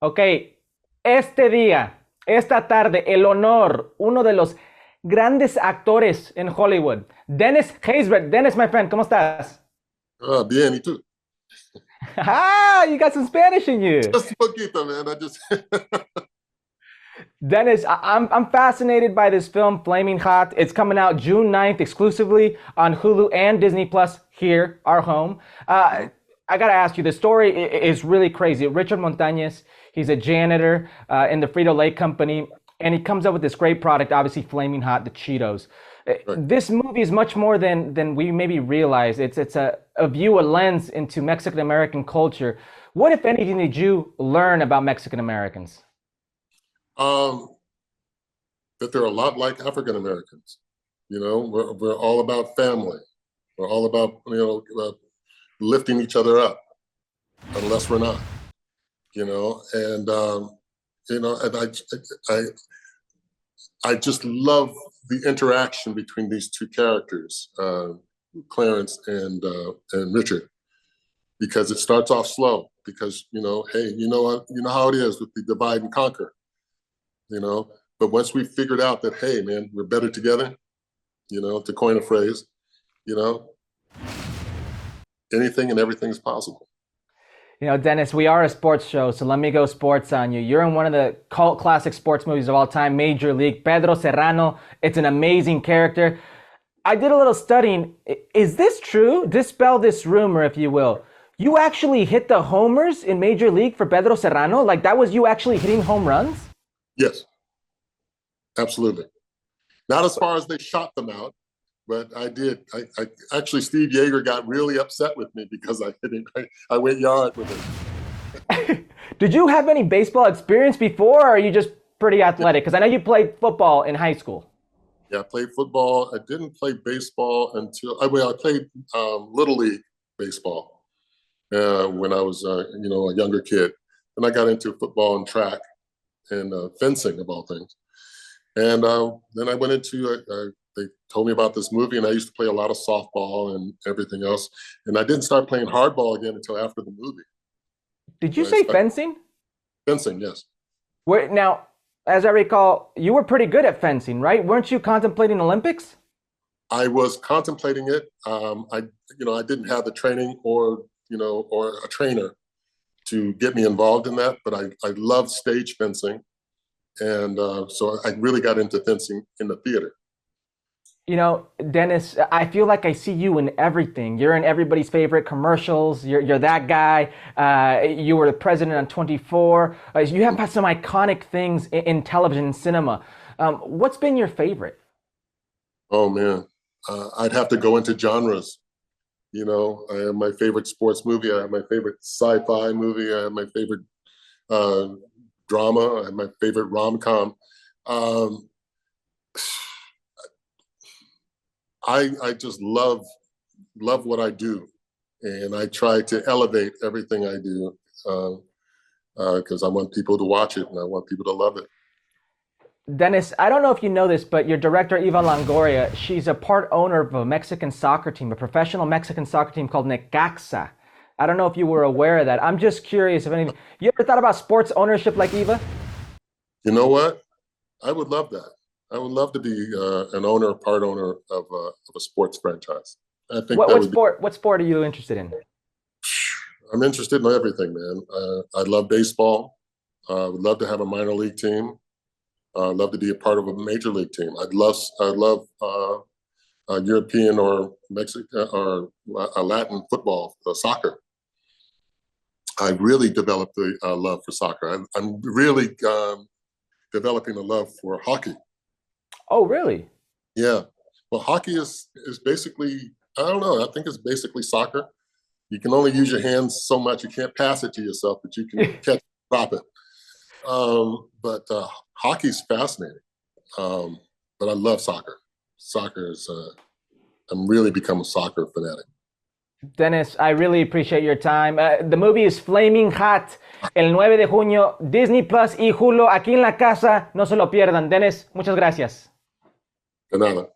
Ok, este día, esta tarde, el honor, uno de los grandes actores en Hollywood, Dennis Haysbert. Dennis, my friend, ¿cómo estás? Ah, bien, ¿y tú? Ah, you got some Spanish in you. Just a poquito, man. I just Dennis, I'm fascinated by this film, Flaming Hot. It's coming out June 9th exclusively on Hulu and Disney Plus here, our home. Uh, I gotta ask you, the story is really crazy. Richard Montañez, he's a janitor in the Frito-Lay company, and he comes up with this great product, obviously Flaming Hot, the Cheetos. right. This movie is much more than we maybe realize. It's a view, a lens into Mexican American culture. What, if anything, did you learn about Mexican Americans? Um, that they're a lot like African Americans. We're all about family. We're all about lifting each other up, unless we're not. And I just love the interaction between these two characters, Clarence and Richard, because it starts off slow. Because hey, you know how it is with the divide and conquer. But once we figured out that, hey, man, we're better together, to coin a phrase, you know, anything and everything is possible. You know, Dennis, we are a sports show, so let me go sports on you. You're in one of the cult classic sports movies of all time, Major League. Pedro Serrano, it's an amazing character. I did a little studying. Is this true? Dispel this rumor, if you will. You actually hit the homers in Major League for Pedro Serrano? Like that was you actually hitting home runs? Yes, absolutely. Not as far as they shot them out, but I did. I actually, Steve Yeager got really upset with me because I hit him. I went yard with him. Did you have any baseball experience before, or are you just pretty athletic? Because I know you played football in high school. Yeah, I played football. I didn't play baseball until I played little league baseball when I was a younger kid. Then I got into football and track and fencing of all things. And then I went into they told me about this movie, and I used to play a lot of softball and everything else. And I didn't start playing hardball again until after the movie. Did you I say started fencing? fencing, yes. Now, as I recall, you were pretty good at fencing, right? Weren't you contemplating Olympics? I was contemplating it. I didn't have the training or a trainer to get me involved in that, but I love stage fencing. And so I really got into fencing in the theater. You know, Dennis, I feel like I see you in everything. You're in everybody's favorite commercials. You're that guy. You were the president on 24. You have had some iconic things in television and cinema. What's been your favorite? Oh man, I'd have to go into genres. I have my favorite sports movie. I have my favorite sci-fi movie. I have my favorite uh, drama. I have my favorite rom-com. Um, I just love what I do, and I try to elevate everything I do because I want people to watch it and I want people to love it. Dennis, I don't know if you know this, but your director, Eva Longoria, she's a part owner of a Mexican soccer team, a professional Mexican soccer team called Necaxa. I don't know if you were aware of that. I'm just curious if anything. You ever thought about sports ownership like Eva? You know what? I would love that. I would love to be an owner, a part owner of a sports franchise. I think What that what would be. sport what sport are you interested in? I'm interested in everything, man. I love baseball. I would love to have a minor league team. I'd love to be a part of a major league team. I love European or Mexican or Latin football, soccer. I really developed the love for soccer. I'm really developing a love for hockey. Oh, really? Yeah. Well, hockey is basically, I don't know. I think it's basically soccer. You can only use your hands so much. You can't pass it to yourself, but you can catch, drop it. But hockey's fascinating. But I love soccer. Soccer is. I'm really become a soccer fanatic. Dennis, I really appreciate your time. The movie is Flaming Hot, el 9 de junio, Disney Plus y Hulu, aquí en la casa, no se lo pierdan. Dennis, muchas gracias. De nada.